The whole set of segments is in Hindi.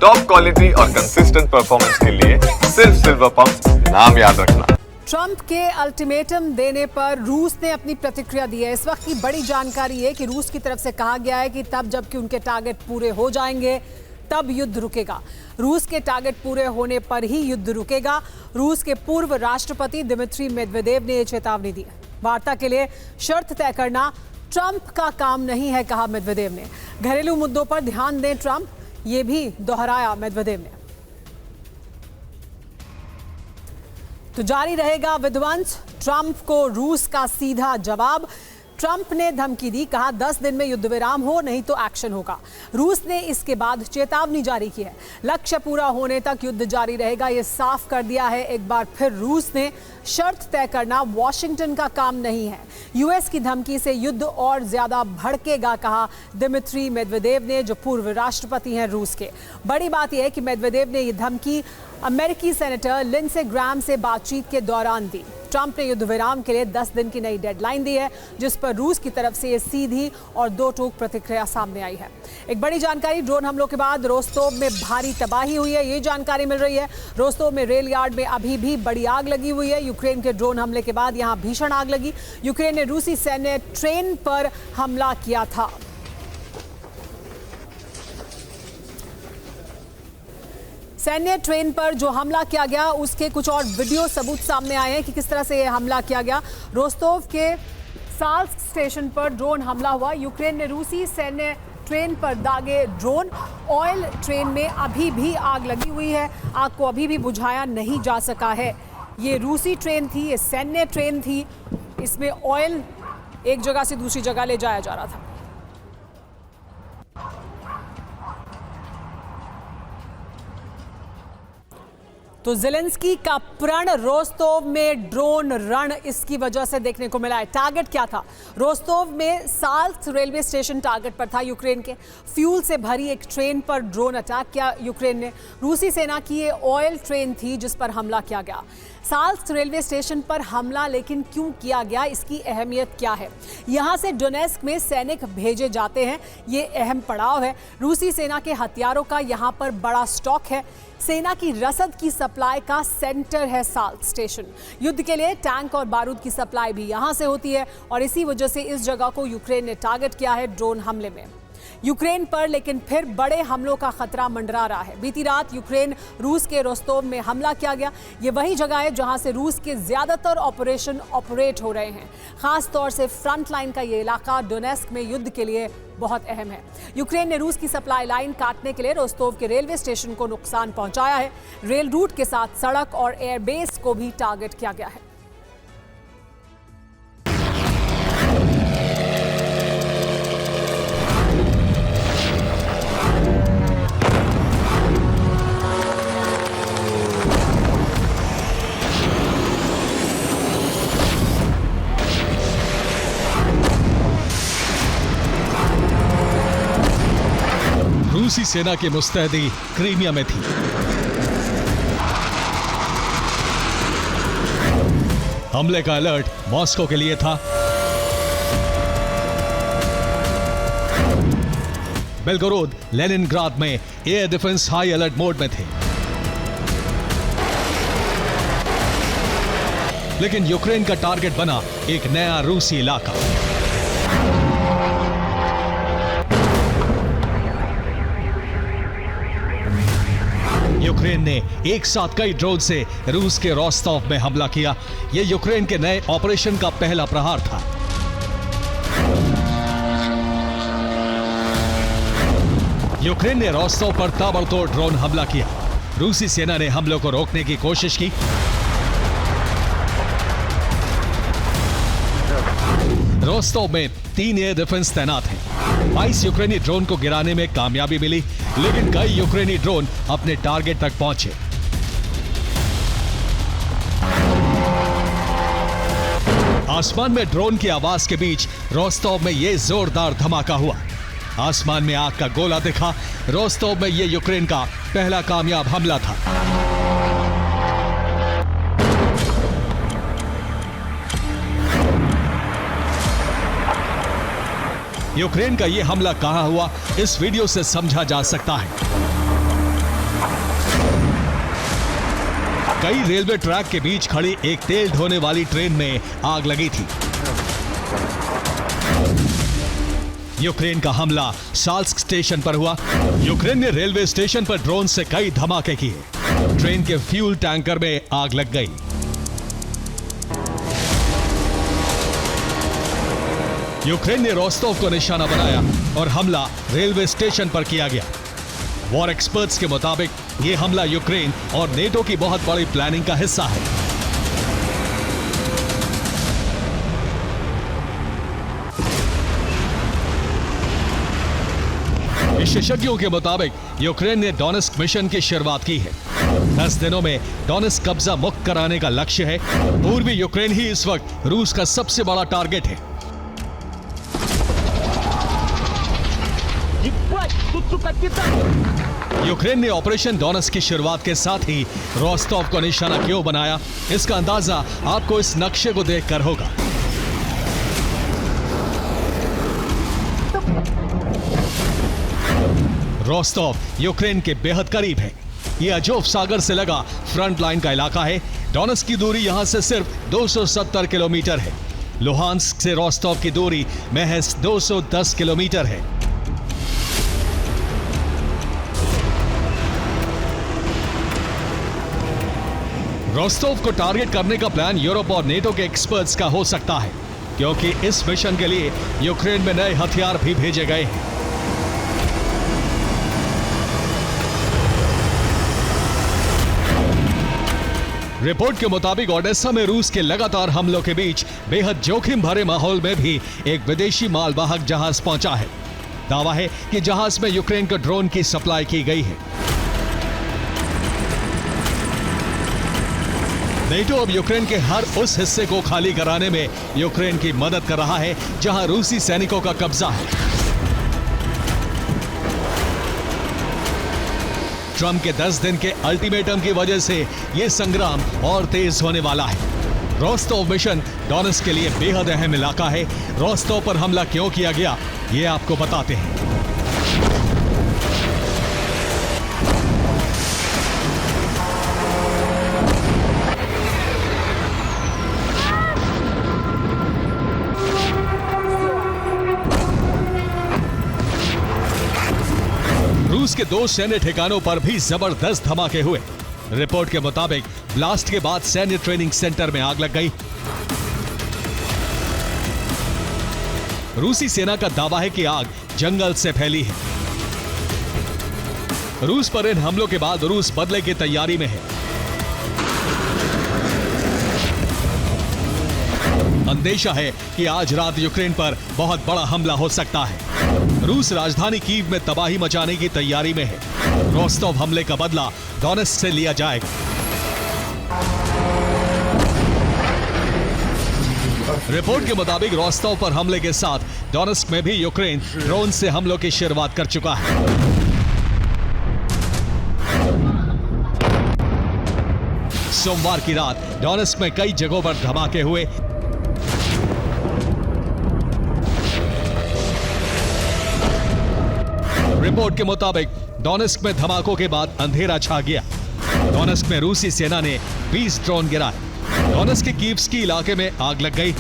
टॉप क्वालिटी और कंसिस्टेंट परफॉर्मेंस के लिए सिर्फ सिल्वर पंप्स, नाम याद रखना। ट्रंप के अल्टीमेटम देने पर रूस ने अपनी प्रतिक्रिया दी है। इस वक्त की बड़ी जानकारी है कि रूस की तरफ से कहा गया है कि तब जबकि उनके टारगेट पूरे हो जाएंगे तब युद्ध रुकेगा। रूस के टारगेट पूरे होने पर ही युद्ध रुकेगा। रूस के पूर्व राष्ट्रपति दिमित्री मेदवेदेव ने यह चेतावनी दी है। वार्ता के लिए शर्त तय करना ट्रंप का काम नहीं है, कहा मेदवेदेव ने। घरेलू मुद्दों पर ध्यान दें ट्रंप, ये भी दोहराया मेदवेदेव ने। तो जारी रहेगा विध्वंस, ट्रंप को रूस का सीधा जवाब। ट्रंप ने धमकी दी, कहा 10 दिन में युद्ध विराम हो नहीं तो एक्शन होगा। रूस ने इसके बाद चेतावनी जारी की है, लक्ष्य पूरा होने तक युद्ध जारी रहेगा, यह साफ कर दिया है एक बार फिर रूस ने। शर्त तय करना वॉशिंगटन का काम नहीं है। यूएस की धमकी से युद्ध और ज्यादा भड़केगा, कहा दिमित्री मेदवेदेव ने, जो पूर्व राष्ट्रपति हैं रूस के। बड़ी बात यह है कि मेदवेदेव ने यह धमकी अमेरिकी सेनेटर लिंडसे ग्राहम से बातचीत के दौरान दी। ट्रंप ने युद्ध विराम के लिए 10 दिन की नई डेडलाइन दी है, जिस पर रूस की तरफ से ये सीधी और दो टूक प्रतिक्रिया सामने आई है। एक बड़ी जानकारी, ड्रोन हमलों के बाद रोस्तोव में भारी तबाही हुई है, ये जानकारी मिल रही है। रोस्तोव में रेल यार्ड में अभी भी बड़ी आग लगी हुई है। यूक्रेन के ड्रोन हमले के बाद यहां भीषण आग लगी। यूक्रेन ने रूसी सैन्य ट्रेन पर हमला किया था। सैन्य ट्रेन पर जो हमला किया गया उसके कुछ और वीडियो सबूत सामने आए हैं कि किस तरह से यह हमला किया गया। रोस्तोव के साल्स्क स्टेशन पर ड्रोन हमला हुआ। यूक्रेन ने रूसी सैन्य ट्रेन पर दागे ड्रोन। ऑयल ट्रेन में अभी भी आग लगी हुई है, आग को अभी भी बुझाया नहीं जा सका है। ये रूसी ट्रेन थी, ये सैन्य ट्रेन थी, इसमें ऑयल एक जगह से दूसरी जगह ले जाया जा रहा था। तो ज़ेलेंस्की का प्रण रोस्तोव में ड्रोन रण इसकी वजह से देखने को मिला है। टारगेट क्या था? रोस्तोव में साल्स्क रेलवे स्टेशन टारगेट पर था यूक्रेन के। फ्यूल से भरी एक ट्रेन पर ड्रोन अटैक किया यूक्रेन ने। रूसी सेना की ये ऑयल ट्रेन थी जिस पर हमला किया गया। साल्स्क रेलवे स्टेशन पर हमला लेकिन क्यों किया गया, इसकी अहमियत क्या है? यहां से डोनेस्क में सैनिक भेजे जाते हैं, ये अहम पड़ाव है। रूसी सेना के हथियारों का यहां पर बड़ा स्टॉक है। सेना की रसद की सप्लाई का सेंटर है साल्स्क स्टेशन। युद्ध के लिए टैंक और बारूद की सप्लाई भी यहां से होती है और इसी वजह से इस जगह को यूक्रेन ने टारगेट किया है ड्रोन हमले में। यूक्रेन पर लेकिन फिर बड़े हमलों का खतरा मंडरा रहा है। बीती रात यूक्रेन रूस के रोस्तोव में हमला किया गया। ये वही जगह है जहां से रूस के ज्यादातर ऑपरेशन ऑपरेट हो रहे हैं। खास तौर से फ्रंट लाइन का ये इलाका डोनेस्क में युद्ध के लिए बहुत अहम है। यूक्रेन ने रूस की सप्लाई लाइन काटने के लिए रोस्तोव के रेलवे स्टेशन को नुकसान पहुंचाया है। रेल रूट के साथ सड़क और एयरबेस को भी टारगेट किया गया है। रूसी सेना की मुस्तैदी क्रीमिया में थी। हमले का अलर्ट मॉस्को के लिए था। बेलगोरोद, लेनिनग्राद में air defence high alert mode में थे। लेकिन यूक्रेन का टारगेट बना एक नया रूसी इलाका। यूक्रेन ने एक साथ कई ड्रोन से रूस के रोस्तोव में हमला किया। यह यूक्रेन के नए ऑपरेशन का पहला प्रहार था। यूक्रेन ने रोस्तोव पर ताबड़तोड़ ड्रोन हमला किया। रूसी सेना ने हमलों को रोकने की कोशिश की। रोस्तोव में 3 एयर डिफेंस तैनात हैं। 22 यूक्रेनी ड्रोन को गिराने में कामयाबी मिली, लेकिन कई यूक्रेनी ड्रोन अपने टारगेट तक पहुंचे। आसमान में ड्रोन की आवाज के बीच रोस्तोव में यह जोरदार धमाका हुआ। आसमान में आग का गोला दिखा। रोस्तोव में यह यूक्रेन का पहला कामयाब हमला था। यूक्रेन का यह हमला कहां हुआ, इस वीडियो से समझा जा सकता है। कई रेलवे ट्रैक के बीच खड़ी एक तेल ढोने वाली ट्रेन में आग लगी थी। यूक्रेन का हमला साल्स्क स्टेशन पर हुआ। यूक्रेन ने रेलवे स्टेशन पर ड्रोन से कई धमाके किए। ट्रेन के फ्यूल टैंकर में आग लग गई। यूक्रेन ने रोस्टोव को निशाना बनाया और हमला रेलवे स्टेशन पर किया गया। वॉर एक्सपर्ट्स के मुताबिक यह हमला यूक्रेन और नेटो की बहुत बड़ी प्लानिंग का हिस्सा है। विशेषज्ञों के मुताबिक यूक्रेन ने डोनेस्क मिशन की शुरुआत की है। 10 दिनों में डोनेस्क कब्जा मुक्त कराने का लक्ष्य है। पूर्वी यूक्रेन ही इस वक्त रूस का सबसे बड़ा टारगेट है। यूक्रेन ने ऑपरेशन डोनेस्क की शुरुआत के साथ ही रोस्टोव को निशाना क्यों बनाया, इसका अंदाजा आपको इस नक्शे को देखकर होगा। रोस्टोव यूक्रेन के बेहद करीब है। यह अजोव सागर से लगा फ्रंट लाइन का इलाका है। डोनेस्क की दूरी यहां से सिर्फ 270 किलोमीटर है। लुहांस्क से रोस्टोव की दूरी महज 210 किलोमीटर है। रोस्टोव को टारगेट करने का प्लान यूरोप और नेटो के एक्सपर्ट्स का हो सकता है, क्योंकि इस मिशन के लिए यूक्रेन में नए हथियार भी भेजे गए हैं। रिपोर्ट के मुताबिक ओडेसा में रूस के लगातार हमलों के बीच बेहद जोखिम भरे माहौल में भी एक विदेशी मालवाहक जहाज पहुंचा है। दावा है कि जहाज में यूक्रेन को ड्रोन की सप्लाई की गई है। नेटो अब यूक्रेन के हर उस हिस्से को खाली कराने में यूक्रेन की मदद कर रहा है जहां रूसी सैनिकों का कब्जा है। ट्रंप के 10 दिन के अल्टीमेटम की वजह से यह संग्राम और तेज होने वाला है। रोस्टोव मिशन डोनेस्क के लिए बेहद अहम इलाका है। रोस्टोव पर हमला क्यों किया गया, ये आपको बताते हैं। रूस के 2 सैन्य ठिकानों पर भी जबरदस्त धमाके हुए। रिपोर्ट के मुताबिक ब्लास्ट के बाद सैन्य ट्रेनिंग सेंटर में आग लग गई। रूसी सेना का दावा है कि आग जंगल से फैली है। रूस पर इन हमलों के बाद रूस बदले की तैयारी में है। अंदेशा है कि आज रात यूक्रेन पर बहुत बड़ा हमला हो सकता है। रूस राजधानी कीव में तबाही मचाने की तैयारी में है। रोस्टोव हमले का बदला डोनेस्क से लिया जाएगा। रिपोर्ट के मुताबिक रोस्टोव पर हमले के साथ डोनेस्क में भी यूक्रेन ड्रोन से हमलों की शुरुआत कर चुका है। सोमवार की रात डोनेस्क में कई जगहों पर धमाके हुए। रिपोर्ट के मुताबिक डोनेस्क में धमाकों के बाद अंधेरा छा गया। डोनेस्क में रूसी सेना ने 20 ड्रोन गिराए। डोनेस्क के कीव्स्की इलाके में आग लग गई।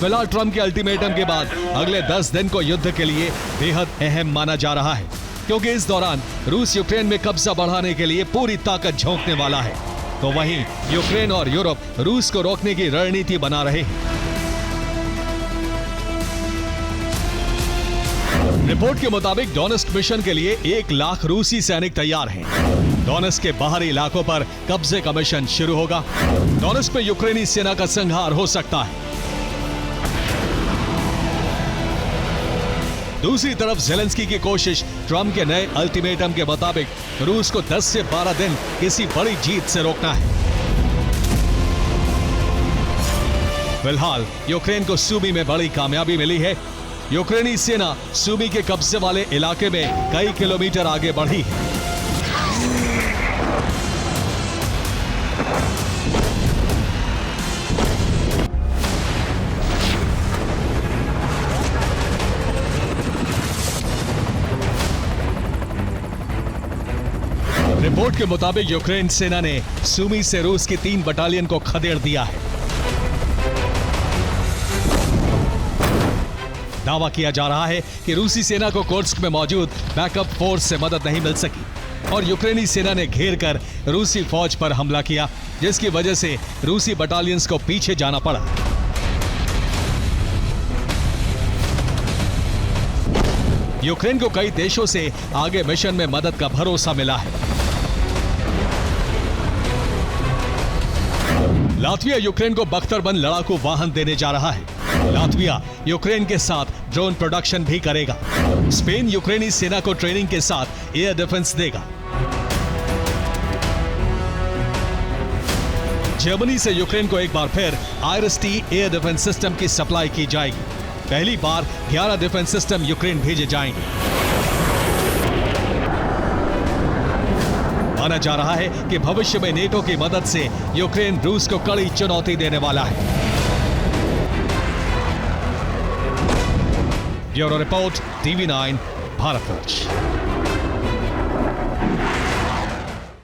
फिलहाल ट्रंप के अल्टीमेटम के बाद अगले 10 दिन को युद्ध के लिए बेहद अहम माना जा रहा है, क्योंकि इस दौरान रूस यूक्रेन में कब्जा बढ़ाने के लिए पूरी ताकत झोंकने वाला है। तो वहीं यूक्रेन और यूरोप रूस को रोकने की रणनीति बना रहे हैं। रिपोर्ट के मुताबिक डोनेस्क मिशन के लिए 1 लाख रूसी सैनिक तैयार हैं। डोनेस्क के बाहरी इलाकों पर कब्जे का मिशन शुरू होगा। डोनेस्क में यूक्रेनी सेना का संहार हो सकता है। दूसरी तरफ ज़ेलेंस्की की कोशिश ट्रंप के नए अल्टीमेटम के मुताबिक रूस को 10 से 12 दिन किसी बड़ी जीत से रोकना है। फिलहाल यूक्रेन को सूमी में बड़ी कामयाबी मिली है। यूक्रेनी सेना सूमी के कब्जे वाले इलाके में कई किलोमीटर आगे बढ़ी है। रिपोर्ट के मुताबिक यूक्रेन सेना ने सुमी से रूस की 3 बटालियन को खदेड़ दिया है। दावा किया जा रहा है कि रूसी सेना को कुर्स्क में मौजूद बैकअप फोर्स से मदद नहीं मिल सकी और यूक्रेनी सेना ने घेर कर रूसी फौज पर हमला किया, जिसकी वजह से रूसी बटालियंस को पीछे जाना पड़ा। यूक्रेन को कई देशों से आगे मिशन में मदद का भरोसा मिला है। लातविया यूक्रेन को बख्तरबंद लड़ाकू वाहन देने जा रहा है। लातविया यूक्रेन के साथ ड्रोन प्रोडक्शन भी करेगा। स्पेन यूक्रेनी सेना को ट्रेनिंग के साथ एयर डिफेंस देगा। जर्मनी से यूक्रेन को एक बार फिर IRIS-T एयर डिफेंस सिस्टम की सप्लाई की जाएगी। पहली बार 11 डिफेंस सिस्टम यूक्रेन भेजे जाएंगे। माना जा रहा है कि भविष्य में नेटो की मदद से यूक्रेन रूस को कड़ी चुनौती देने वाला है। Bureau report, TV9, Bharatvarsh.